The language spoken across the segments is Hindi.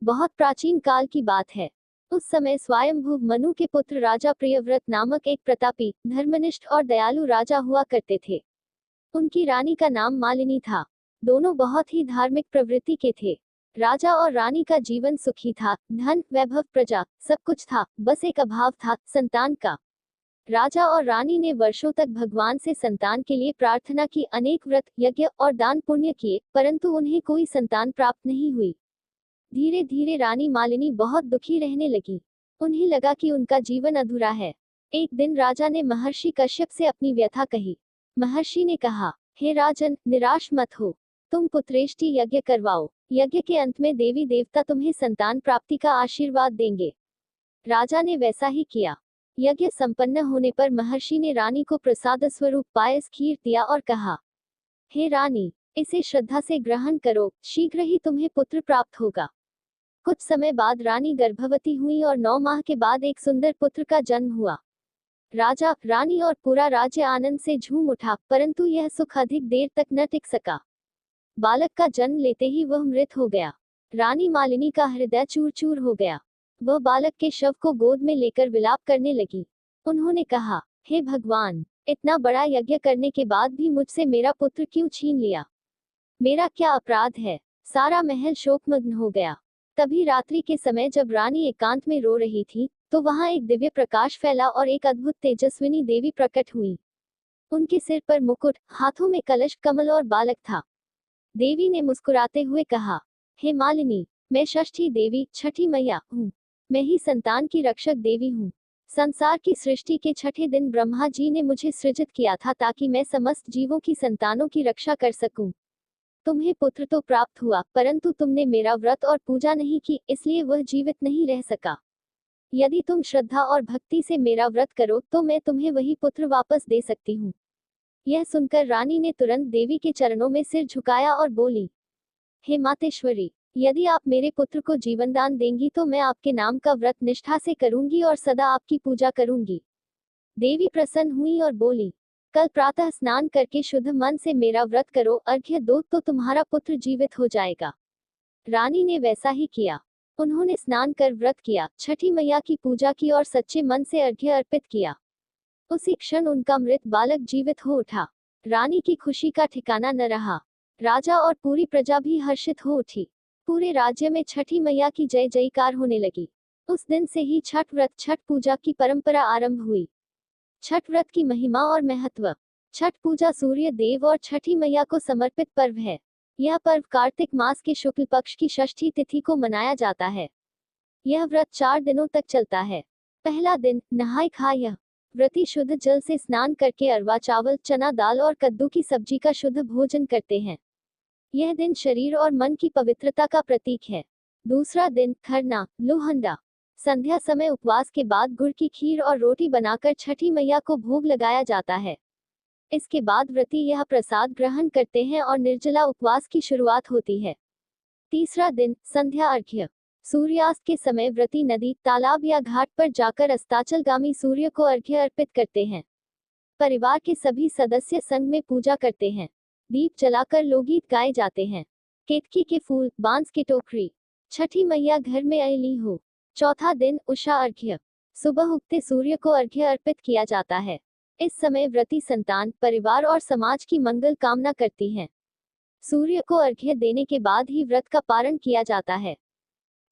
बहुत प्राचीन काल की बात है। उस समय स्वयंभू मनु के पुत्र राजा प्रियव्रत नामक एक प्रतापी, धर्मनिष्ठ और दयालु राजा हुआ करते थे। उनकी रानी का नाम मालिनी था। दोनों बहुत ही धार्मिक प्रवृत्ति के थे। राजा और रानी का जीवन सुखी था। धन, वैभव, प्रजा, सब कुछ था, बस एक अभाव था, संतान का। राजा और रानी ने वर्षों तक भगवान से संतान के लिए प्रार्थना की, अनेक व्रत, यज्ञ और दान पुण्य किए, परंतु उन्हें कोई संतान प्राप्त नहीं हुई। धीरे धीरे रानी मालिनी बहुत दुखी रहने लगी। उन्हें लगा कि उनका जीवन अधूरा है। एक दिन राजा ने महर्षि कश्यप से अपनी व्यथा कही। महर्षि ने कहा, हे राजन, निराश मत हो। तुम पुत्रेष्टि यज्ञ करवाओ। यज्ञ के अंत में देवी देवता तुम्हें संतान प्राप्ति का आशीर्वाद देंगे। राजा ने वैसा ही किया। यज्ञ संपन्न होने पर महर्षि ने रानी को प्रसाद स्वरूप पायस खीर दिया और कहा, हे रानी, इसे श्रद्धा से ग्रहण करो, शीघ्र ही तुम्हें पुत्र प्राप्त होगा। कुछ समय बाद रानी गर्भवती हुई और 9 माह के बाद एक सुंदर पुत्र का जन्म हुआ। राजा, रानी और पूरा राज्य आनंद से झूम उठा, परंतु यह सुख अधिक देर तक न टिक सका। बालक का जन्म लेते ही वह मृत हो गया। रानी मालिनी का हृदय चूर चूर हो गया। वह बालक के शव को गोद में लेकर विलाप करने लगी। उन्होंने कहा, हे भगवान, इतना बड़ा यज्ञ करने के बाद भी मुझसे मेरा पुत्र क्यों छीन लिया? मेरा क्या अपराध है? सारा महल शोकमग्न हो गया। तभी रात्रि के समय जब रानी एकांत में रो रही थी, तो वहां एक दिव्य प्रकाश फैला और एक अद्भुत तेजस्विनी देवी प्रकट हुई। उनके सिर पर मुकुट, हाथों में कलश, कमल और बालक था। देवी ने मुस्कुराते हुए कहा, हे मालिनी, मैं षष्ठी देवी, छठी मैया हूँ। मैं ही संतान की रक्षक देवी हूँ। संसार की सृष्टि के छठे दिन ब्रह्मा जी ने मुझे सृजित किया था ताकि मैं समस्त जीवों की संतानों की रक्षा कर सकूं। तुम्हें पुत्र तो प्राप्त हुआ, परंतु तुमने मेरा व्रत और पूजा नहीं की, इसलिए वह जीवित नहीं रह सका। यदि तुम श्रद्धा और भक्ति से मेरा व्रत करो तो मैं तुम्हें वही पुत्र वापस दे सकती हूँ। यह सुनकर रानी ने तुरंत देवी के चरणों में सिर झुकाया और बोली, हे मातेश्वरी, यदि आप मेरे पुत्र को जीवन दान देंगी तो मैं आपके नाम का व्रत निष्ठा से करूंगी और सदा आपकी पूजा करूंगी। देवी प्रसन्न हुई और बोली, कल प्रातः स्नान करके शुद्ध मन से मेरा व्रत करो, अर्घ्य दो तो तुम्हारा पुत्र जीवित हो जाएगा। रानी ने वैसा ही किया। उन्होंने स्नान कर व्रत किया, छठी मैया की पूजा की और सच्चे मन से अर्घ्य अर्पित किया। उसी क्षण उनका मृत बालक जीवित हो उठा। रानी की खुशी का ठिकाना न रहा। राजा और पूरी प्रजा भी हर्षित हो उठी। पूरे राज्य में छठी मैया की जय जयकार होने लगी। उस दिन से ही छठ व्रत, छठ पूजा की परंपरा आरंभ हुई। छठ व्रत की महिमा और महत्व। छठ पूजा सूर्य देव और छठी मैया को समर्पित पर्व है। यह पर्व कार्तिक मास के शुक्ल पक्ष की षष्ठी तिथि को मनाया जाता है। यह व्रत 4 दिनों तक चलता है। पहला दिन, नहाय खाय। व्रती शुद्ध जल से स्नान करके अरवा चावल, चना दाल और कद्दू की सब्जी का शुद्ध भोजन करते हैं। यह दिन शरीर और मन की पवित्रता का प्रतीक है। दूसरा दिन, खरना, लोहंडा। संध्या समय उपवास के बाद गुड़ की खीर और रोटी बनाकर छठी मैया को भोग लगाया जाता है। इसके बाद व्रती यह प्रसाद ग्रहण करते हैं और निर्जला उपवास की शुरुआत होती है। तीसरा दिन, संध्या अर्घ्य। सूर्यास्त के समय व्रती नदी, तालाब या घाट पर जाकर अस्ताचलगामी सूर्य को अर्घ्य अर्पित करते हैं। परिवार के सभी सदस्य संग में पूजा करते हैं। दीप जलाकर लोकगीत गाए जाते हैं। केतकी के फूल, बांस की टोकरी। छठी मैया घर में अयली हो। चौथा दिन, उषा अर्घ्य। सुबह उगते सूर्य को अर्घ्य अर्पित किया जाता है। इस समय व्रती संतान, परिवार और समाज की मंगल कामना करती हैं। सूर्य को अर्घ्य देने के बाद ही व्रत का पारण किया जाता है।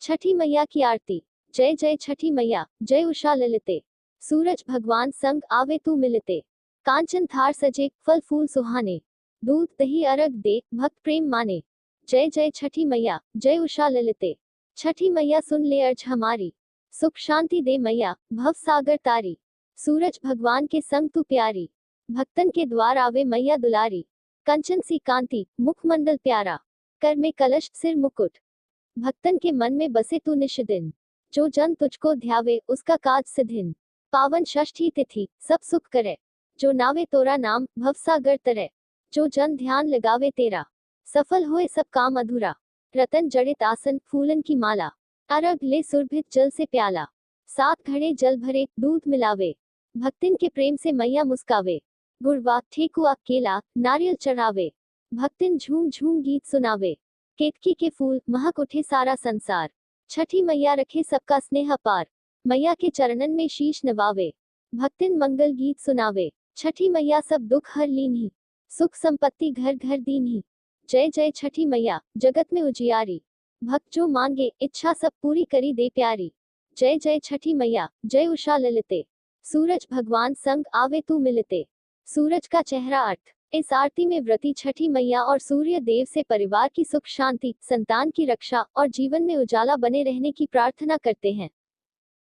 छठी मैया की आरती। जय जय छठी मैया, जय उषा ललिते। सूरज भगवान संग आवे तू मिलते। कांचन थार सजे, फल फूल सुहाने। दूध दही अर्घ दे, भक्त प्रेम माने। जय जय छठी मैया, जय उषा ललिते। छठी मैया सुन ले अर्ज हमारी। सुख शांति दे मैया, भव सागर तारी। सूरज भगवान के संग तू प्यारी। भक्तन के द्वार आवे मैया दुलारी। कंचन सी कांति, मुखमंडल प्यारा। कर में कलश, सिर मुकुट। भक्तन के मन में बसे तू निष्दिन। जो जन तुझको ध्यावे, उसका काज सिद्धिन। पावन षष्ठी तिथि, सब सुख करे। जो नावे तोरा नाम, भव सागर तरे। जो जन ध्यान लगावे तेरा, सफल होए सब काम अधूरा। रतन जड़ित आसन, फूलन की माला। अर्घ ले सुरभित जल से प्याला। 7 घड़े जल भरे, दूध मिलावे। भक्तिन के प्रेम से मैया मुस्कावे। गुड़वा, ठेकुआ, केला, नारियल चढ़ावे। भक्तिन झूम झूम गीत सुनावे। केतकी के फूल, महक उठे सारा संसार। छठी मैया रखे सबका स्नेह पार, मैया के चरणन में शीश नवावे, भक्तिन मंगल गीत सुनावे। छठी मैया सब दुख हर लीन्ही, सुख संपत्ति घर घर दीन्ही। जय जय छठी मैया, जगत में उजियारी, भक्त जो मांगे इच्छा सब पूरी करी दे प्यारी। जय जय छठी मैया, जय उषा ललिते, सूरज भगवान संग आवे तू मिलते। सूरज का चेहरा अर्थ। इस आरती में व्रती छठी मैया और सूर्य देव से परिवार की सुख शांति, संतान की रक्षा और जीवन में उजाला बने रहने की प्रार्थना करते हैं।